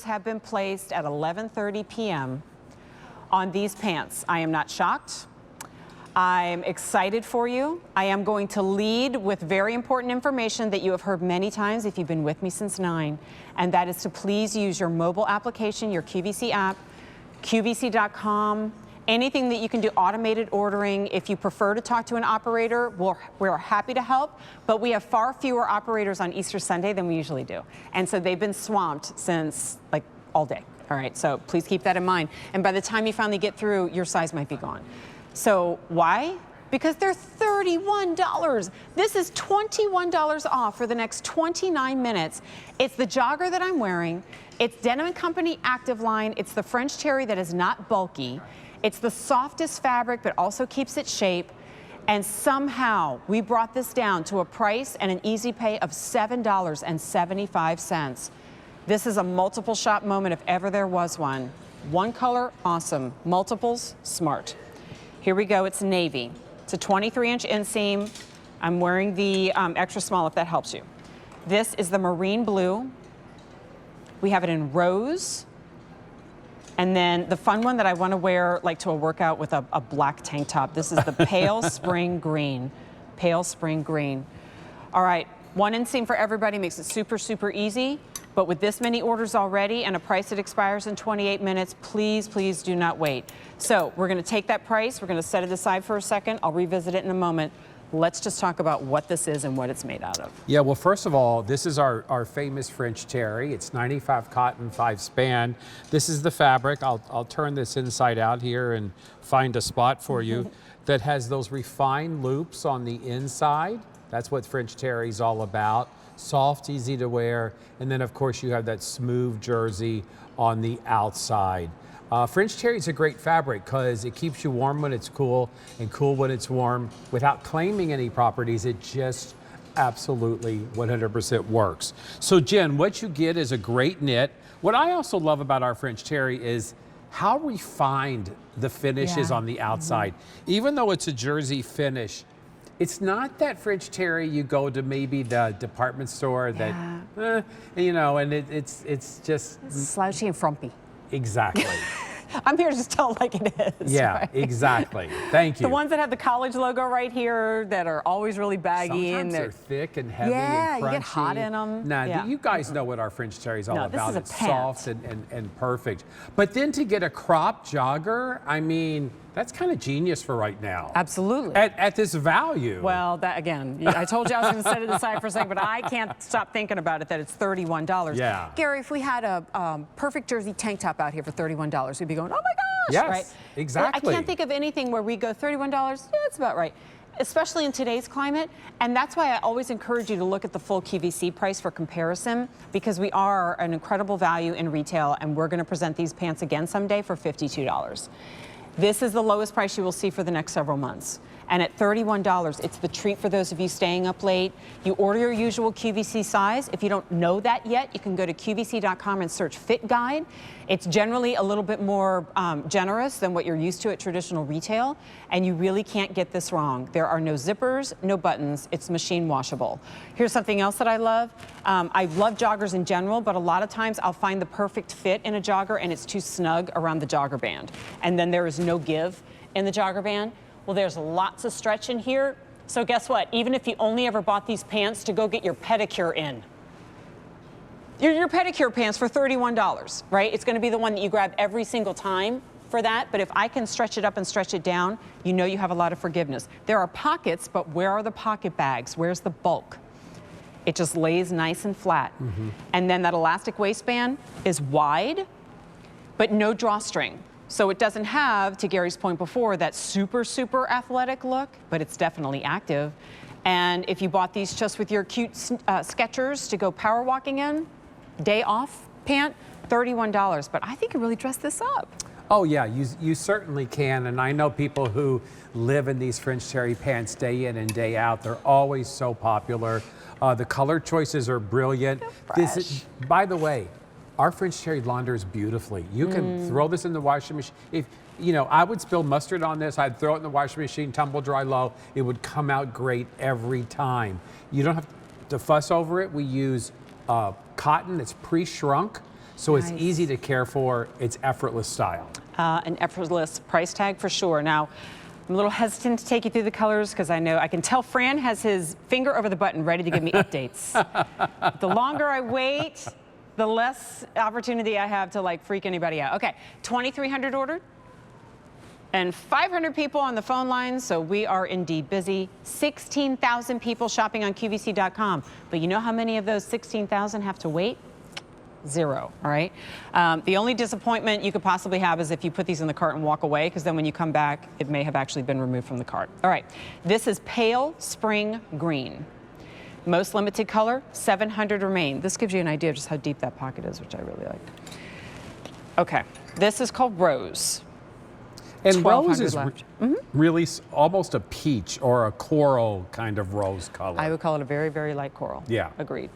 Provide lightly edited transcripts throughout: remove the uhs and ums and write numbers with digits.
Have been placed at 11:30 p.m. on these pants. I am not shocked. I'm excited for you. I am going to lead with very important information that you have heard many times if you've been with me since 9, and that is to please use your mobile application, your QVC app, QVC.com, anything that you can do automated ordering. If you prefer to talk to an operator, we're happy to help, but we have far fewer operators on Easter Sunday than we usually do. And so they've been swamped since like all day. All right, so please keep that in mind. And by the time you finally get through, your size might be gone. So why? Because they're $31. This is $21 off for the next 29 minutes. It's the jogger that I'm wearing. It's Denim Company Active Line. It's the French terry that is not bulky. It's the softest fabric, but also keeps its shape. And somehow we brought this down to a price and an easy pay of $7.75. This is a multiple shop moment if ever there was one. One color, awesome. Multiples, smart. Here we go, it's navy. It's a 23-inch inseam. I'm wearing the extra small if that helps you. This is the marine blue. We have it in rose. And then the fun one that I want to wear like to a workout with a black tank top. This is the pale spring green. Pale spring green. All right, one inseam for everybody makes it super, super easy. But with this many orders already and a price that expires in 28 minutes, please, please do not wait. So we're going to take that price. We're going to set it aside for a second. I'll revisit it in a moment. Let's just talk about what this is and what it's made out of. Yeah, well, first of all, this is our famous French terry. It's 95 cotton, 5 span. This is the fabric. I'll turn this inside out here and find a spot for you that has those refined loops on the inside. That's what French terry is all about. Soft, easy to wear, and then of course you have that smooth jersey on the outside. French terry is a great fabric because it keeps you warm when it's cool and cool when it's warm without claiming any properties. It just absolutely 100% works. So Jen, what you get is a great knit. What I also love about our French terry is how refined the finish is on the outside. Even though it's a jersey finish, it's not that French terry you go to maybe the department store that, you know, and it's just slouchy and frumpy. Exactly. I'm here to just tell it like it is. Yeah, right? Exactly. Thank you. The ones that have the college logo right here that are always really baggy. Sometimes and they're thick and heavy and crunchy. you get hot in them. Nah, you guys know what our French terry is all about. This is it's soft and perfect. But then to get a crop jogger, I mean, that's kind of genius for right now. Absolutely. At this value. Well, that again, I told you I was going to set it aside for a second, but I can't stop thinking about it that it's $31. Yeah. Gary, if we had a perfect jersey tank top out here for $31, we'd be going, oh my gosh, yes, right? exactly. I can't think of anything where we go $31. Yeah, that's about right. Especially in today's climate. And that's why I always encourage you to look at the full QVC price for comparison, because we are an incredible value in retail, and we're going to present these pants again someday for $52. This is the lowest price you will see for the next several months. And at $31, it's the treat for those of you staying up late. You order your usual QVC size. If you don't know that yet, you can go to QVC.com and search Fit Guide. It's generally a little bit more generous than what you're used to at traditional retail, and you really can't get this wrong. There are no zippers, no buttons. It's machine washable. Here's something else that I love. I love joggers in general, but a lot of times I'll find the perfect fit in a jogger and it's too snug around the jogger band. And then there is no give in the jogger band. Well, there's lots of stretch in here. So guess what? Even if you only ever bought these pants to go get your pedicure in, your pedicure pants for $31, right? It's going to be the one that you grab every single time for that. But if I can stretch it up and stretch it down, you know you have a lot of forgiveness. There are pockets, but where are the pocket bags? Where's the bulk? It just lays nice and flat. And then that elastic waistband is wide, but no drawstring. So it doesn't have, to Gary's point before, that super, super athletic look, but it's definitely active. And if you bought these just with your cute Skechers to go power walking in, day off pant, $31. But I think you really dress this up. Oh yeah, you certainly can. And I know people who live in these French terry pants day in and day out. They're always so popular. The color choices are brilliant. This is, by the way, our French terry launders beautifully. You can throw this in the washing machine. If you know, I would spill mustard on this. I'd throw it in the washing machine, tumble dry low. It would come out great every time. You don't have to fuss over it. We use cotton that's pre-shrunk. So it's Nice. easy to care for. It's effortless style. An effortless price tag for sure. Now, I'm a little hesitant to take you through the colors because I can tell Fran has his finger over the button ready to give me updates. The longer I wait, the less opportunity I have to like freak anybody out. Okay, 2,300 ordered and 500 people on the phone lines, so we are indeed busy. 16,000 people shopping on QVC.com. But you know how many of those 16,000 have to wait? 0, all right? The only disappointment you could possibly have is if you put these in the cart and walk away, because then when you come back, it may have actually been removed from the cart. All right, this is pale spring green. Most limited color, 700 remain. This gives you an idea of just how deep that pocket is, which I really liked. Okay, this is called rose. And rose is left. really almost a peach or a coral kind of rose color. I would call it a very, very light coral. Yeah. Agreed.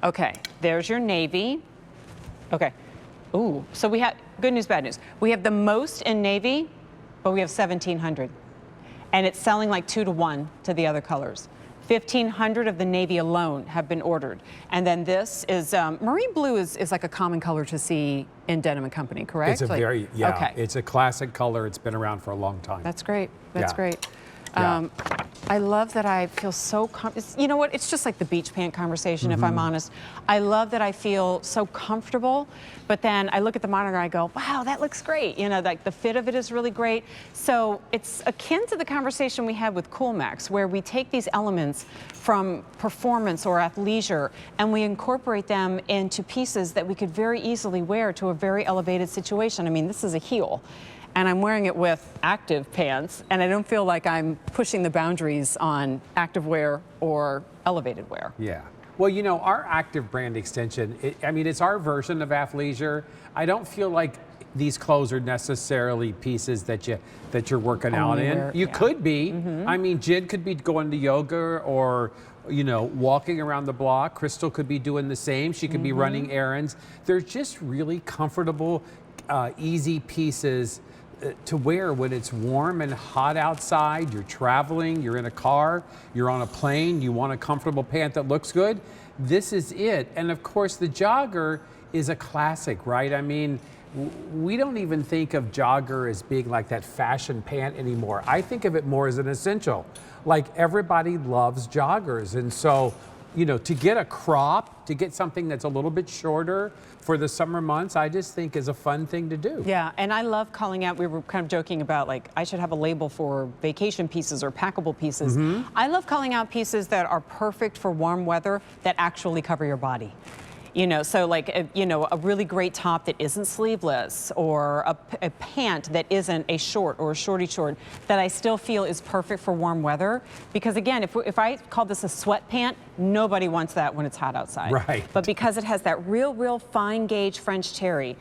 Okay, there's your navy. Okay. Ooh, so we have, good news, bad news. We have the most in navy, but we have 1,700. And it's selling like 2 to 1 to the other colors. 1,500 of the navy alone have been ordered. And then this is, marine blue is like a common color to see in Denim Co, correct? It's a Like, yeah, okay. It's a classic color. It's been around for a long time. That's great. That's Yeah. great. Yeah. I love that I feel so, you know what, it's just like the beach pant conversation, if I'm honest. I love that I feel so comfortable, but then I look at the monitor and I go, wow, that looks great. You know, like the fit of it is really great. So it's akin to the conversation we had with Coolmax, where we take these elements from performance or athleisure and we incorporate them into pieces that we could very easily wear to a very elevated situation. I mean, this is a heel, and I'm wearing it with active pants, and I don't feel like I'm pushing the boundaries on active wear or elevated wear. Yeah. Well, you know, our active brand extension, I mean, it's our version of athleisure. I don't feel like these clothes are necessarily pieces that you're working out in. Wear, You yeah. could be. I mean, Jid could be going to yoga or, you know, walking around the block. Crystal could be doing the same. She could be running errands. They're just really comfortable, easy pieces to wear when it's warm and hot outside. You're traveling, you're in a car, you're on a plane, you want a comfortable pant that looks good. This is it. And of course, the jogger is a classic, right? I mean, we don't even think of jogger as being like that fashion pant anymore. I think of it more as an essential. Like, everybody loves joggers. And so, you know, to get a crop, to get something that's a little bit shorter for the summer months, I just think is a fun thing to do. Yeah, and I love calling out, we were kind of joking about like, I should have a label for vacation pieces or packable pieces. I love calling out pieces that are perfect for warm weather that actually cover your body. You know, so like, you know, a really great top that isn't sleeveless, or a pant that isn't a short or a shorty short that I still feel is perfect for warm weather. Because again, if I call this a sweat pant, nobody wants that when it's hot outside. Right. But because it has that real fine gauge French terry,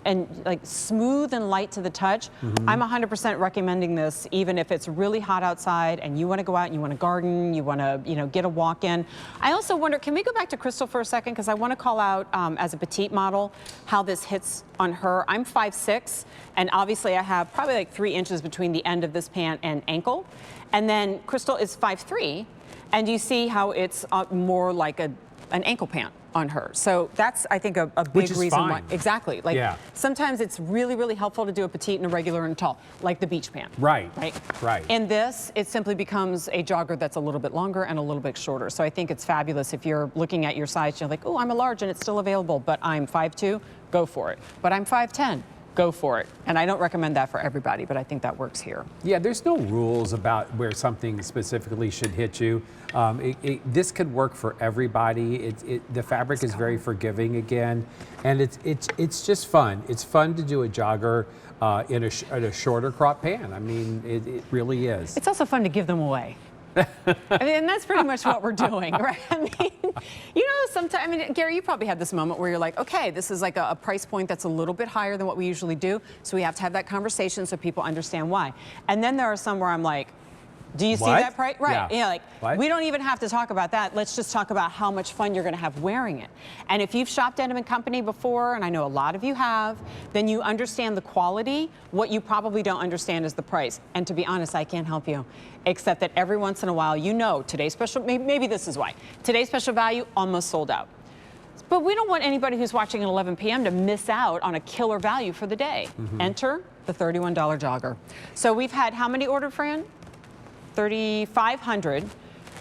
and like smooth and light to the touch, I'm 100% recommending this, even if it's really hot outside and you want to go out and you want to garden, you want to, you know, get a walk in. I also wonder, can we go back to Crystal for a second? Because I want to call out, as a petite model, how this hits on her. I'm 5'6", and obviously I have probably like 3 inches between the end of this pant and ankle. And then Crystal is 5'3", and you see how it's more like an ankle pant on her. So that's, I think, a big reason why. Exactly. Like, sometimes it's really helpful to do a petite and a regular and a tall, like the beach pant. Right. In this, it simply becomes a jogger that's a little bit longer and a little bit shorter. So I think it's fabulous if you're looking at your size, you're like, oh, I'm a large and it's still available, but I'm 5'2", go for it. But I'm 5'10", go for it. And I don't recommend that for everybody, but I think that works here. Yeah, there's no rules about where something specifically should hit you. This could work for everybody. The fabric is very forgiving again, and it's just fun. It's fun to do a jogger in a shorter crop pant. I mean, it really is. It's also fun to give them away. I mean, and that's pretty much what we're doing, right? I mean, you know, sometimes, I mean, Gary, you probably had this moment where you're like, okay, this is like a price point that's a little bit higher than what we usually do, so we have to have that conversation so people understand why. And then there are some where I'm like, do you see that price? Right. Yeah, like, we don't even have to talk about that. Let's just talk about how much fun you're going to have wearing it. And if you've shopped Denim Co before, and I know a lot of you have, then you understand the quality. What you probably don't understand is the price. And to be honest, I can't help you, except that every once in a while, you know, today's special, maybe this is why. Today's special value almost sold out. But we don't want anybody who's watching at 11 p.m. to miss out on a killer value for the day. Enter the $31 jogger. So we've had how many ordered, Fran? 3,500.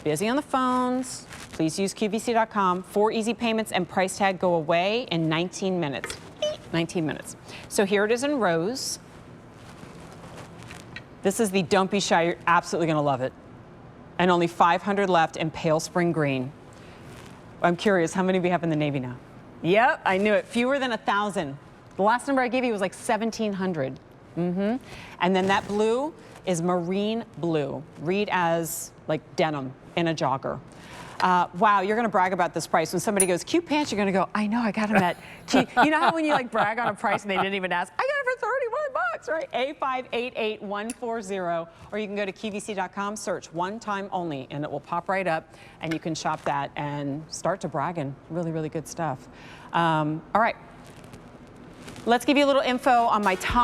Busy on the phones. Please use QVC.com. 4 easy payments and price tag go away in 19 minutes. 19 minutes. So here it is in rose. This is the Don't Be Shy. You're absolutely going to love it. And only 500 left in pale spring green. I'm curious, how many we have in the navy now? Yep, I knew it. Fewer than 1,000. The last number I gave you was like 1,700. And then that blue is marine blue. Read as like denim in a jogger. Wow, you're going to brag about this price. When somebody goes, cute pants, you're going to go, I know, I got them at, you know how when you like brag on a price and they didn't even ask, I got it for 31 bucks, right? A588140. Or you can go to QVC.com, search one time only, and it will pop right up, and you can shop that and start to bragging. Really, really good stuff. All right, let's give you a little info on my top